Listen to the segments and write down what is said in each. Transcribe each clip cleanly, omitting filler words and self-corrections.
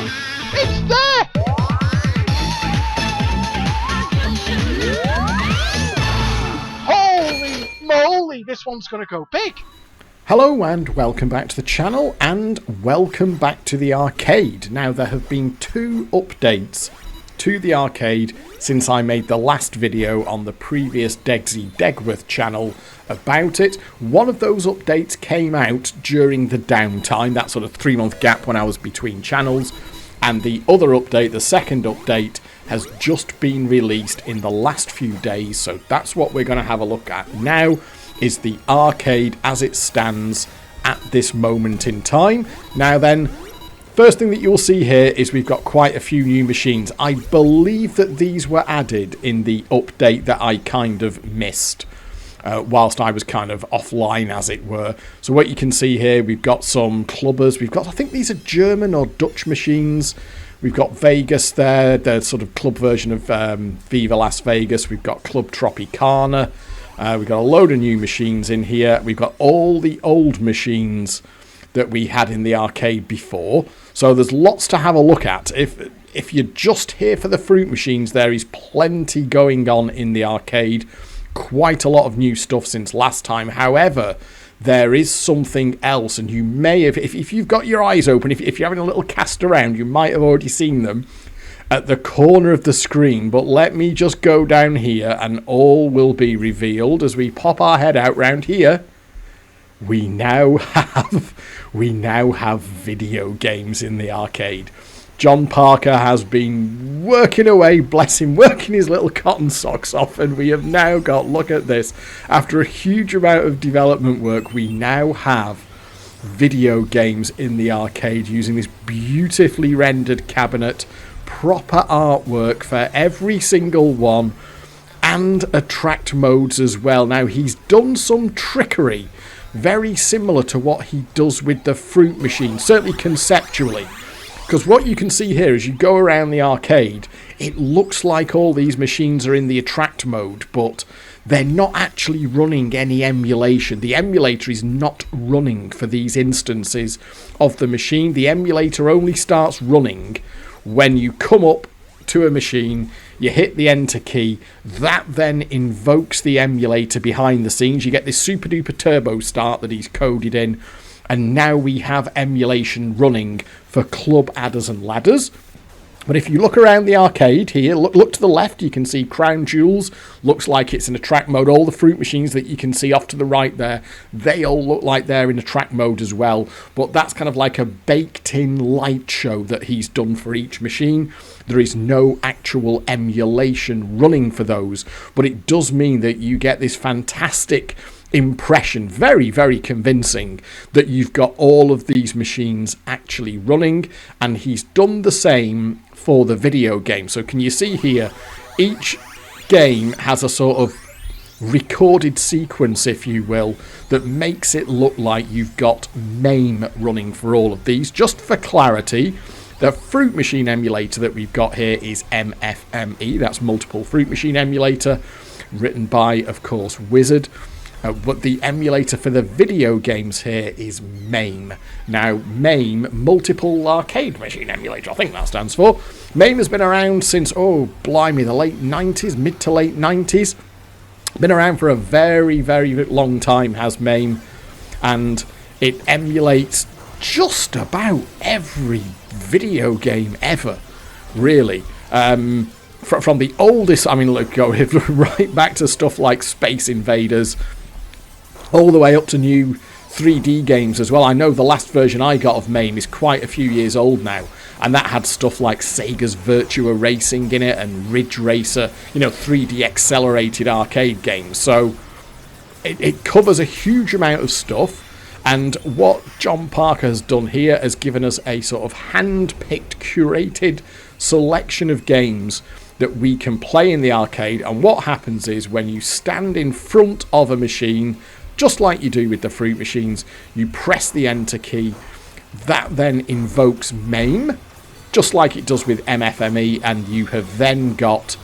It's there! Holy moly, this one's gonna go big! Hello and welcome back to the channel, and welcome back to the arcade. Now, there have been 2 updates to the arcade since I made the last video on the previous Degsy Degworth channel about it. One of those updates came out during the downtime, that sort of 3-month gap when I was between channels, and the other update, the second update, has just been released in the last few days, so that's what we're going to have a look at now, is the arcade as it stands at this moment in time. Now then, first thing that you'll see here is we've got quite a few new machines. I believe that these were added in the update that I kind of missed whilst I was kind of offline, as it were. So what you can see here, we've got some clubbers. We've got, I think these are German or Dutch machines. We've got Vegas there, the sort of club version of Viva Las Vegas. We've got Club Tropicana. We've got a load of new machines in here. We've got all the old machines that we had in the arcade before. So there's lots to have a look at. If you're just here for the fruit machines, there is plenty going on in the arcade. Quite a lot of new stuff since last time. However, there is something else, and you may have, if you've got your eyes open, if you're having a little cast around, you might have already seen them at the corner of the screen. But let me just go down here and all will be revealed as we pop our head out round here. We now have video games in the arcade. John Parker has been working away, bless him, working his little cotton socks off, and we have now got, look at this, after a huge amount of development work, we now have video games in the arcade using this beautifully rendered cabinet, proper artwork for every single one, and attract modes as well. Now, he's done some trickery very similar to what he does with the fruit machine, certainly conceptually. Because what you can see here as you go around the arcade, it looks like all these machines are in the attract mode, but they're not actually running any emulation. The emulator is not running for these instances of the machine. The emulator only starts running when you come up to a machine, you hit the enter key, that then invokes the emulator behind the scenes. You get this super duper turbo start that he's coded in, and now we have emulation running for club adders and ladders. But if you look around the arcade here, look to the left, you can see Crown Jewels. Looks like it's in attract mode. All the fruit machines that you can see off to the right there, they all look like they're in attract mode as well. But that's kind of like a baked-in light show that he's done for each machine. There is no actual emulation running for those. But it does mean that you get this fantastic impression, very, very convincing, that you've got all of these machines actually running, and he's done the same for the video game. So can you see here, each game has a sort of recorded sequence, if you will, that makes it look like you've got MAME running for all of these. Just for clarity, the fruit machine emulator that we've got here is MFME, that's multiple fruit machine emulator, written by, of course, Wizard. But the emulator for the video games here is MAME. Now, MAME, Multiple Arcade Machine Emulator, I think that stands for. MAME has been around since, oh, blimey, the late 90s, mid to late 90s. Been around for a very, very long time, has MAME. And it emulates just about every video game ever, really. From the oldest, I mean, look, go right back to stuff like Space Invaders, all the way up to new 3D games as well. I know the last version I got of MAME is quite a few years old now, and that had stuff like Sega's Virtua Racing in it and Ridge Racer, you know, 3D accelerated arcade games. So it covers a huge amount of stuff, and what John Parker has done here has given us a sort of hand-picked, curated selection of games that we can play in the arcade. And what happens is, when you stand in front of a machine, just like you do with the fruit machines, you press the enter key. That then invokes MAME, just like it does with MFME, and you have then got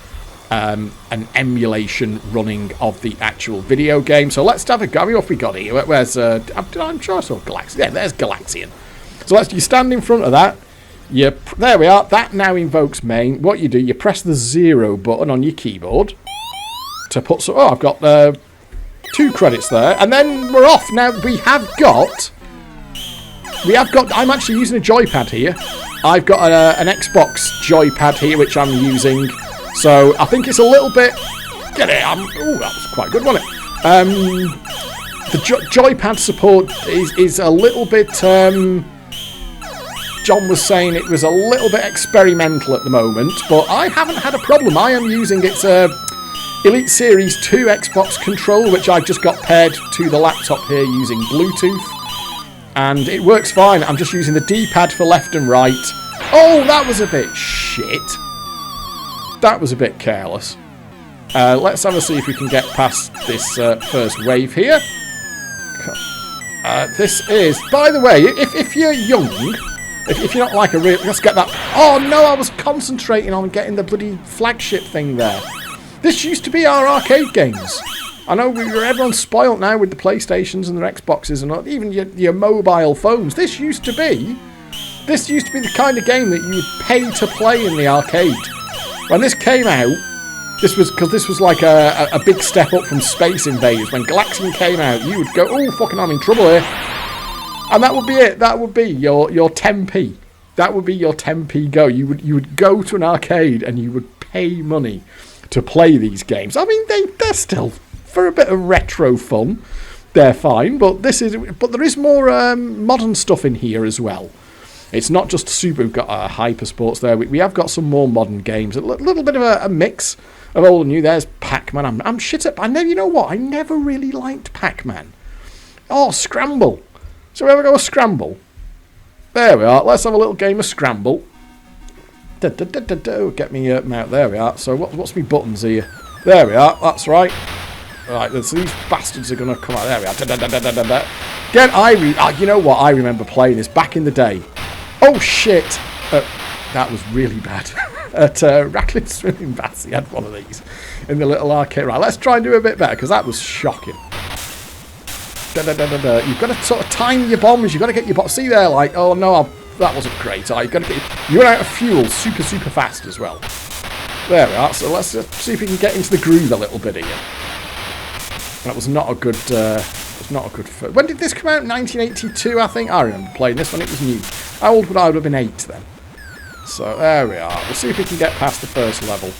an emulation running of the actual video game. So let's have a go. I mean, what have we got here? Where's I'm sure I saw Galaxian. Yeah, there's Galaxian. So you stand in front of that, There we are. That now invokes main. What you do, you press the 0 button on your keyboard to put some... Oh, I've got 2 credits there. And then we're off. Now, we have got... I'm actually using a joypad here. I've got an Xbox joypad here, which I'm using. So, I think it's a little bit... Get it? Oh, that was quite good, wasn't it? The joypad support is a little bit... John was saying it was a little bit experimental at the moment, but I haven't had a problem. I am using its Elite Series 2 Xbox controller, which I've just got paired to the laptop here using Bluetooth. And it works fine. I'm just using the D-pad for left and right. Oh, that was a bit shit. That was a bit careless. Let's have a see if we can get past this first wave here. This is, by the way, if you're young, if you're not like a real... Let's get that... Oh, no, I was concentrating on getting the bloody flagship thing there. This used to be our arcade games. I know everyone's spoilt now with the PlayStations and their Xboxes and even your mobile phones. This used to be the kind of game that you would pay to play in the arcade. When this came out, this was like a big step up from Space Invaders. When Galaxian came out, you would go, oh, fucking, I'm in trouble here. And that would be it. That would be your 10p. That would be your 10p go. You would go to an arcade and you would pay money to play these games. I mean, they're still, for a bit of retro fun, they're fine. But there is more modern stuff in here as well. It's not just super. We've got Hyper Sports there. We have got some more modern games. A little bit of a mix of old and new. There's Pac-Man. I'm shit at. You know what? I never really liked Pac-Man. Oh, Scramble. So we ever go a Scramble? There we are. Let's have a little game of Scramble. Get me out. There we are. So what's me buttons here? There we are. That's right. Right. So these bastards are going to come out. There we are. Again, you know what? I remember playing this back in the day. Oh shit! That was really bad. At Racklin Swimming Baths, he had one of these in the little arcade. Right. Let's try and do a bit better because that was shocking. You've got to sort of time your bombs. You've got to get your bombs. See there, like, oh no, that wasn't great. You've got to get. You run out of fuel super fast as well. There we are. So let's see if we can get into the groove a little bit here. That was not a good. When did this come out? 1982, I think. I remember playing this when it was new. How old would I have been? 8 then. So there we are. We'll see if we can get past the first level.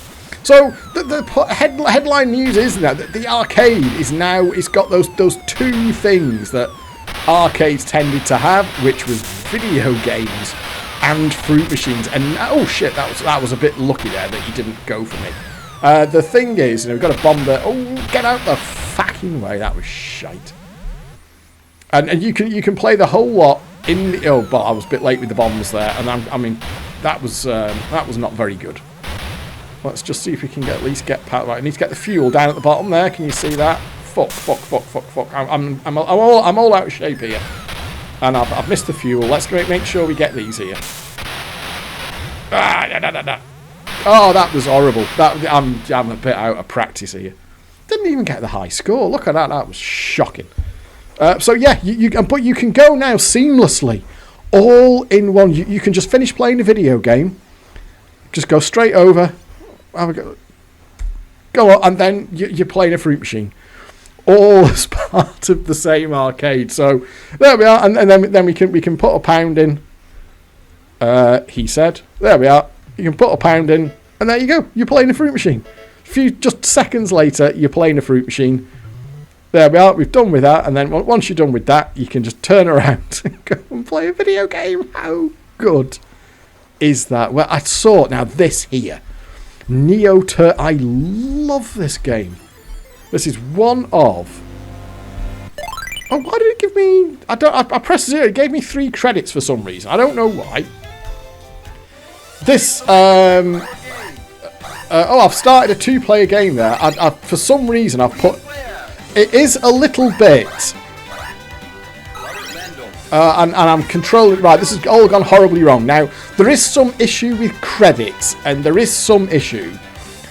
So the headline news is now that the arcade is now, it's got those 2 things that arcades tended to have, which was video games and fruit machines. And oh shit, that was a bit lucky there that you didn't go for me. The thing is, we've got a bomb there. Oh, get out the fucking way! That was shite. And you can play the whole lot in the. Oh, but I was a bit late with the bombs there, and I mean that was not very good. Let's just see if we can at least get past. Right, I need to get the fuel down at the bottom there. Can you see that? Fuck. I'm all out of shape here, and I've missed the fuel. Let's make sure we get these here. Oh, that was horrible. I'm a bit out of practice here. Didn't even get the high score. Look at that. That was shocking. So yeah, but you can go now seamlessly, all in one. You can just finish playing a video game, just go straight over, have a go on, and then you're playing a fruit machine, all as part of the same arcade. So there we are, and then we can put a pound in. He said, there we are. You can put a pound in, and there you go. You're playing a fruit machine. Just seconds later, you're playing a fruit machine. There we are, we've done with that, and then once you're done with that, you can just turn around and go and play a video game. How good is that? Well, I saw now this here. I love this game. This is one of... Oh, why did it give me... I pressed 0, it gave me 3 credits for some reason. I don't know why. This, I've started a 2-player game there. For some reason, I've put... It is a little bit... and I'm controlling... Right, this has all gone horribly wrong. Now, there is some issue with credits, and there is some issue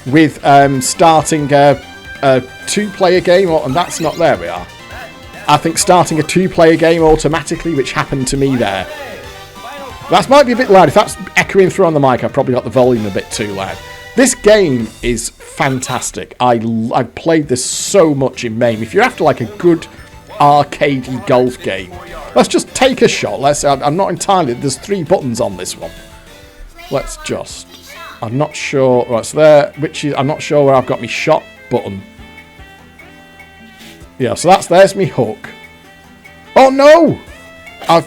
with starting a 2-player game, and that's not... There we are. I think starting a 2-player game automatically, which happened to me there. That might be a bit loud. If that's echoing through on the mic, I've probably got the volume a bit too loud. This game is fantastic. I've played this so much in MAME. If you're after like a good arcadey golf game, let's just take a shot. I'm not entirely... There's 3 buttons on this one. Let's just... I'm not sure... Right, so there... I'm not sure where I've got my shot button. Yeah, so there's me hook. Oh, no!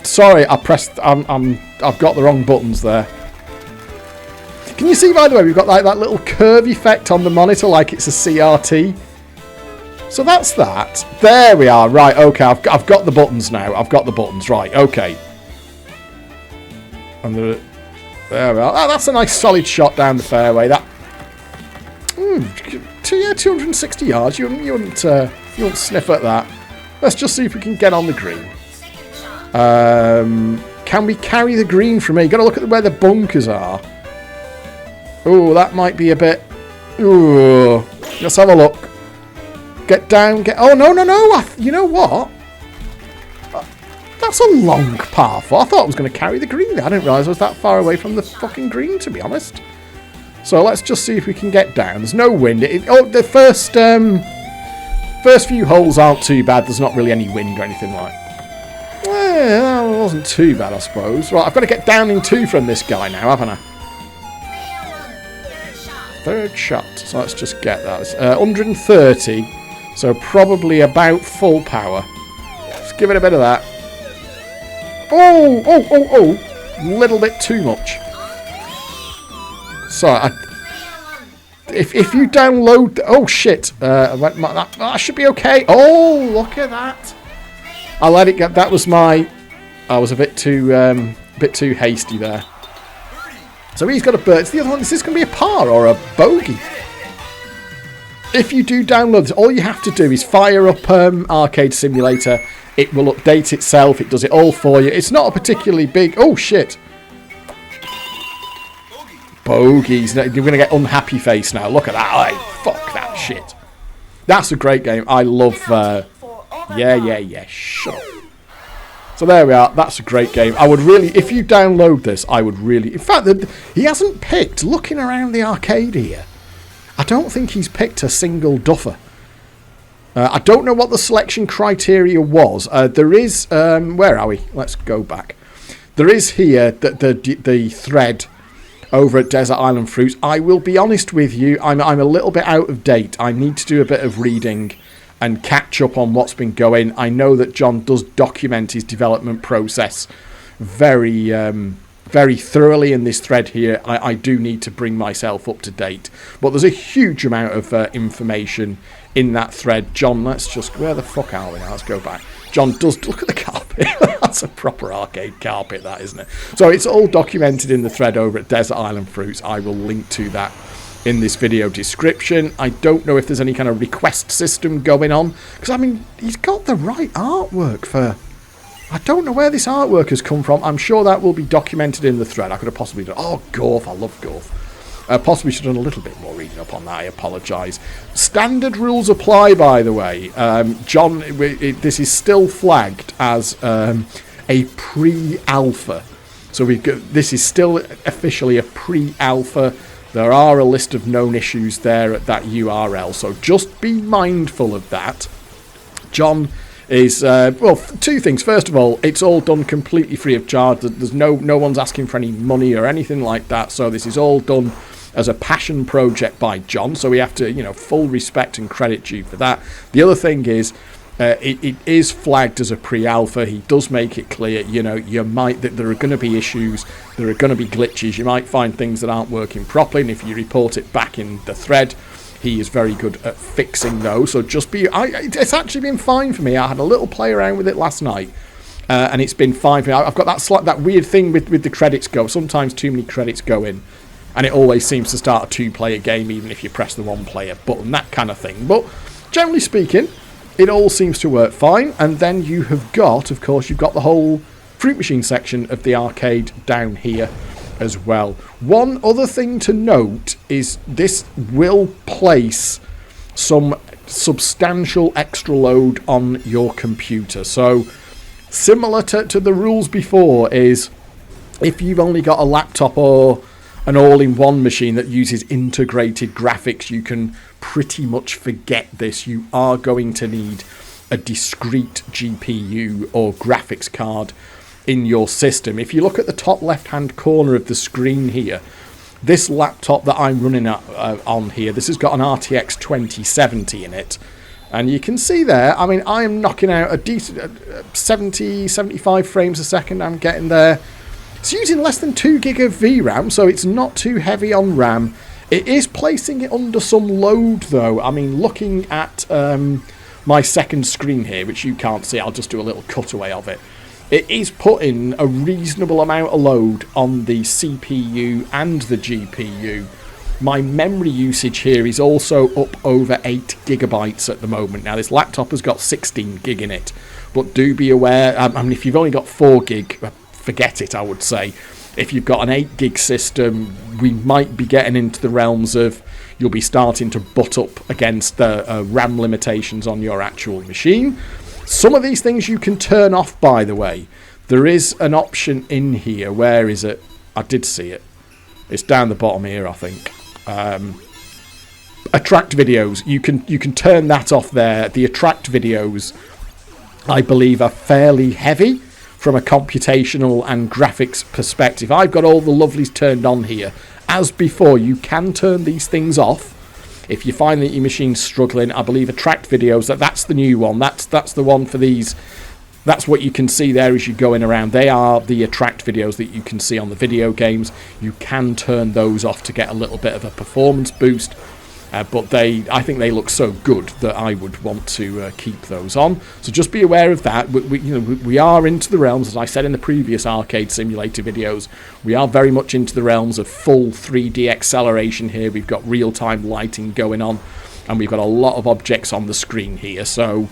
Sorry, I pressed... I've got the wrong buttons there. Can you see, by the way, we've got like that little curve effect on the monitor like it's a CRT? So that's that. There we are. Right, okay, I've got the buttons now. I've got the buttons. Right, okay. And there we are. Oh, that's a nice solid shot down the fairway. That... 260 yards. You wouldn't sniff at that. Let's just see if we can get on the green. Can we carry the green from here? You've got to look at where the bunkers are. Oh, that might be a bit... Ooh. Let's have a look. Get down, Oh, no. You know what? That's a long par 4. I thought I was going to carry the green there. I didn't realise I was that far away from the fucking green, to be honest. So let's just see if we can get down. There's no wind. The first few holes aren't too bad. There's not really any wind or anything like that. Well, that wasn't too bad, I suppose. Right, I've got to get down in 2 from this guy now, haven't I? 3rd shot. So let's just get that. It's 130. So probably about full power. Let's give it a bit of that. Oh! Little bit too much. So if you download... Oh, shit. That should be okay. Oh, look at that. I let it get... That was my... I was a bit too hasty there. So he's got a bird. It's the other one. Is this going to be a par or a bogey? If you do download this, all you have to do is fire up Arcade Simulator. It will update itself. It does it all for you. It's not a particularly big... Oh, shit. Bogeys. You're going to get unhappy face now. Look at that. Fuck that shit. That's a great game. I love... Yeah. Shut up. So there we are. That's a great game. I would really... If you download this, I would really... In fact, he hasn't picked... Looking around the arcade here, I don't think he's picked a single duffer. I don't know what the selection criteria was. There is... where are we? Let's go back. There is here the thread over at Desert Island Fruits. I will be honest with you. I'm a little bit out of date. I need to do a bit of reading and catch up on what's been going. I know that John does document his development process very thoroughly in this thread here. I do need to bring myself up to date. But there's a huge amount of information in that thread. John, let's just... Where the fuck are we now? Let's go back. John does... Look at the carpet. That's a proper arcade carpet, that, isn't it? So it's all documented in the thread over at Desert Island Fruits. I will link to that in this video description. I don't know if there's any kind of request system going on, because I mean, he's got the right artwork for... I don't know where this artwork has come from. I'm sure that will be documented in the thread. I could have possibly done... Oh, Gorf. I love Gorf. Possibly should have done a little bit more reading up on that. I apologise. Standard rules apply, by the way. John, this is still flagged as a pre-alpha. So this is still officially a pre-alpha. There are a list of known issues there at that URL, so just be mindful of that. John is, well, 2 things. First of all, it's all done completely free of charge. There's no one's asking for any money or anything like that, so this is all done as a passion project by John, so we have to, full respect and credit due for that. The other thing is, it is flagged as a pre-alpha. He does make it clear, that there are going to be issues, there are going to be glitches, you might find things that aren't working properly, and if you report it back in the thread, he is very good at fixing those. So just it's actually been fine for me. I had a little play around with it last night, and it's been fine for me. I've got that weird thing with the credits go. Sometimes too many credits go in, and it always seems to start a 2-player game, even if you press the 1-player button, that kind of thing. But generally speaking, it all seems to work fine. And then you have got, of course, you've got the whole fruit machine section of the arcade down here as well. One other thing to note is this will place some substantial extra load on your computer. So similar to the rules before is If you've only got a laptop or an all-in-one machine that uses integrated graphics, you can pretty much forget this. You are going to need a discrete GPU or graphics card in your system. If you look at the top left-hand corner of the screen here, this laptop that I'm running on here, this has got an RTX 2070 in it. And you can see there, I mean, I am knocking out a decent 70, 75 frames a second. I'm getting there. It's using less than 2 gig of VRAM, so it's not too heavy on RAM. It is placing it under some load, though. I mean, looking at my second screen here, which you can't see, I'll just do a little cutaway of it. It is putting a reasonable amount of load on the CPU and the GPU. My memory usage here is also up over 8 gigabytes at the moment. Now, this laptop has got 16 gig in it, but do be aware, I mean, if you've only got 4 gig, forget it, I would say. If you've got an 8 gig system, we might be getting into the realms of you'll be starting to butt up against the RAM limitations on your actual machine. Some of these things you can turn off, by the way. There is an option in here. Where is it? I did see it. It's down the bottom here, I think. Attract videos. You can turn that off there. The attract videos, I believe, are fairly heavy from a computational and graphics perspective. I've got all the lovelies turned on here. As before, you can turn these things off. If you find that your machine's struggling, I believe attract videos, that's the new one. That's the one for these. That's what you can see there as you're going around. They are the attract videos that you can see on the video games. You can turn those off to get a little bit of a performance boost. But I think they look so good that I would want to keep those on. So just be aware of that. We are into the realms, as I said in the previous arcade simulator videos, we are very much into the realms of full 3D acceleration here. We've got real-time lighting going on, and we've got a lot of objects on the screen here. So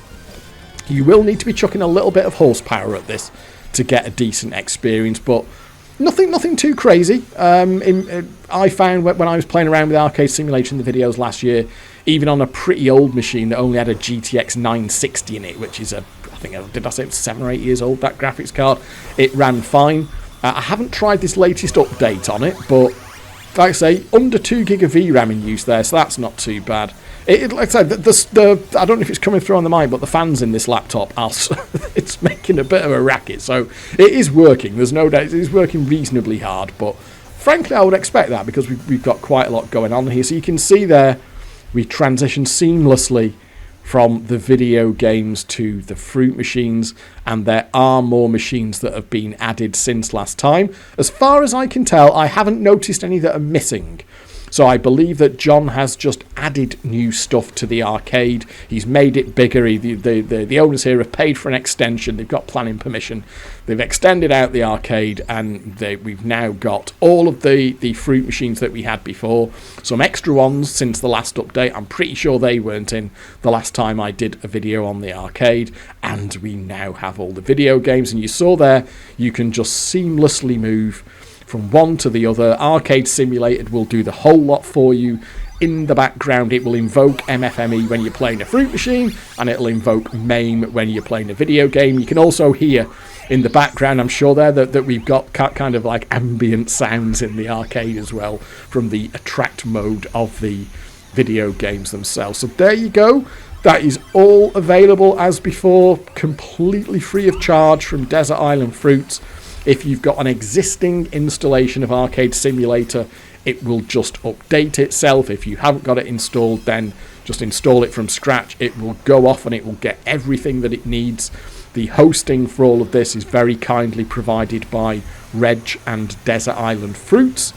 you will need to be chucking a little bit of horsepower at this to get a decent experience, but nothing too crazy. I found when I was playing around with arcade simulator in the videos last year, even on a pretty old machine that only had a GTX 960 in it, which is I think, did I say it was 7 or 8 years old, that graphics card, it ran fine. I haven't tried this latest update on it, but like I say, under 2 gig of VRAM in use there, so that's not too bad. Like I said, I don't know if it's coming through on the mic, but the fans in this laptop it's making a bit of a racket. So it is working. There's no doubt it is working reasonably hard. But frankly, I would expect that because we've got quite a lot going on here. So you can see there, we transition seamlessly from the video games to the fruit machines, and there are more machines that have been added since last time. As far as I can tell, I haven't noticed any that are missing. So I believe that John has just added new stuff to the arcade. He's made it bigger. The owners here have paid for an extension. They've got planning permission. They've extended out the arcade, and we've now got all of the fruit machines that we had before. Some extra ones since the last update. I'm pretty sure they weren't in the last time I did a video on the arcade. And we now have all the video games. And you saw there, you can just seamlessly move from one to the other. Arcade Simulated will do the whole lot for you. In the background, it will invoke MFME when you're playing a fruit machine, and it'll invoke MAME when you're playing a video game. You can also hear in the background, I'm sure there, that we've got kind of like ambient sounds in the arcade as well from the attract mode of the video games themselves. So there you go. That is all available as before, completely free of charge from Desert Island Fruits. If you've got an existing installation of Arcade Simulator, it will just update itself. If you haven't got it installed, then just install it from scratch. It will go off and it will get everything that it needs. The hosting for all of this is very kindly provided by Reg and Desert Island Fruits.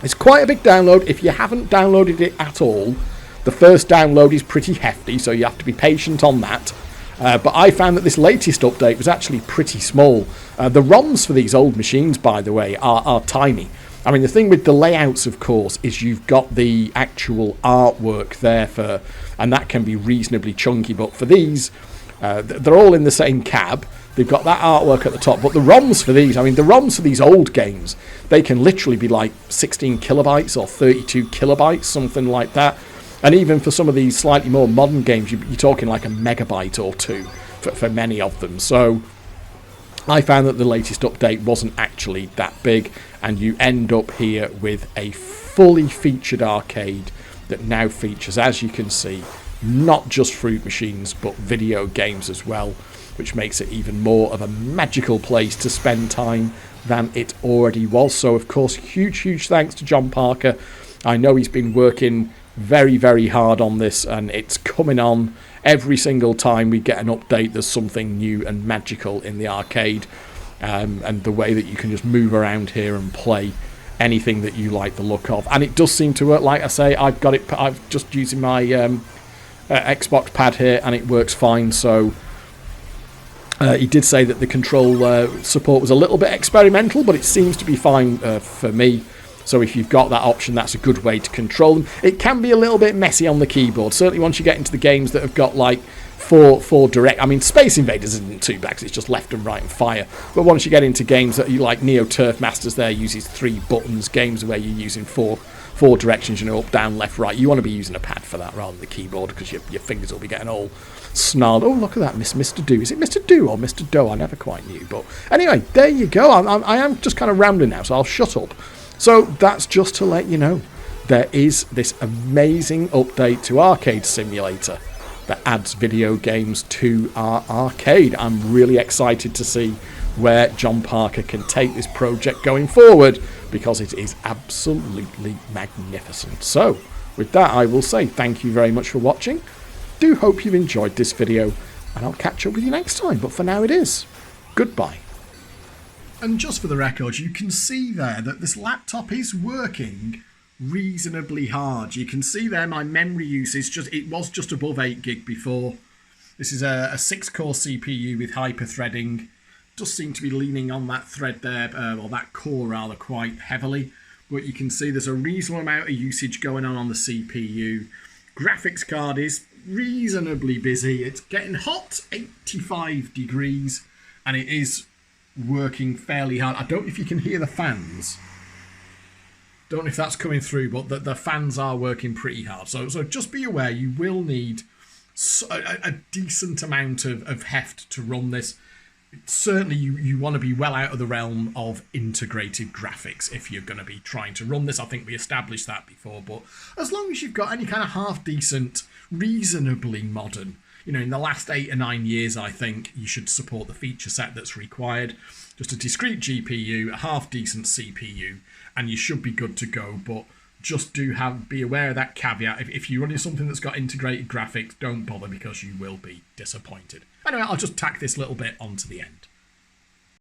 It's quite a big download. If you haven't downloaded it at all, the first download is pretty hefty, so you have to be patient on that. But I found that this latest update was actually pretty small. The ROMs for these old machines, by the way, are tiny. I mean, the thing with the layouts, of course, is you've got the actual artwork there and that can be reasonably chunky. But for these, they're all in the same cab. They've got that artwork at the top. But the ROMs for these, I mean, the ROMs for these old games, they can literally be like 16 kilobytes or 32 kilobytes, something like that. And even for some of these slightly more modern games, you're talking like a megabyte or two for many of them. So I found that the latest update wasn't actually that big, and you end up here with a fully featured arcade that now features, as you can see, not just fruit machines but video games as well, which makes it even more of a magical place to spend time than it already was. So of course, huge thanks to John Parker. I know he's been working very hard on this, and it's coming on every single time we get an update. There's something new and magical in the arcade, and the way that you can just move around here and play anything that you like the look of. And it does seem to work. Like I say, I've just using my Xbox pad here, and it works fine. So he did say that the control support was a little bit experimental, but it seems to be fine for me. So if you've got that option, that's a good way to control them. It can be a little bit messy on the keyboard, certainly once you get into the games that have got like four direct. I mean, Space Invaders isn't too bad because it's just left and right and fire. But once you get into games that you like, Neo Turf Masters there uses 3 buttons, games where you're using four directions, you know, up, down, left, right. You want to be using a pad for that rather than the keyboard, because your fingers will be getting all snarled. Oh, look at that, Mr. Do. Is it Mr. Do or Mr. Doe? I never quite knew. But anyway, there you go. I am just kind of rambling now, so I'll shut up. So that's just to let you know, there is this amazing update to Arcade Simulator that adds video games to our arcade. I'm really excited to see where John Parker can take this project going forward, because it is absolutely magnificent. So with that, I will say thank you very much for watching. Do hope you've enjoyed this video, and I'll catch up with you next time. But for now, it is goodbye. And just for the record, you can see there that this laptop is working reasonably hard. You can see there my memory use is it was just above 8 gig before. This is a 6-core CPU with hyper-threading. Does seem to be leaning on that thread there, or that core rather, quite heavily. But you can see there's a reasonable amount of usage going on the CPU. Graphics card is reasonably busy. It's getting hot, 85 degrees, and it is working fairly hard. I don't know if you can hear the fans. Don't know if that's coming through, but the fans are working pretty hard. So just be aware, you will need a decent amount of heft to run this. Certainly you want to be well out of the realm of integrated graphics if you're going to be trying to run this. I think we established that before, but as long as you've got any kind of half decent, reasonably modern, you know, in the last 8 or 9 years, I think you should support the feature set that's required. Just a discrete GPU, a half decent CPU, and you should be good to go. But just be aware of that caveat. If you're running something that's got integrated graphics, don't bother, because you will be disappointed. Anyway, I'll just tack this little bit onto the end.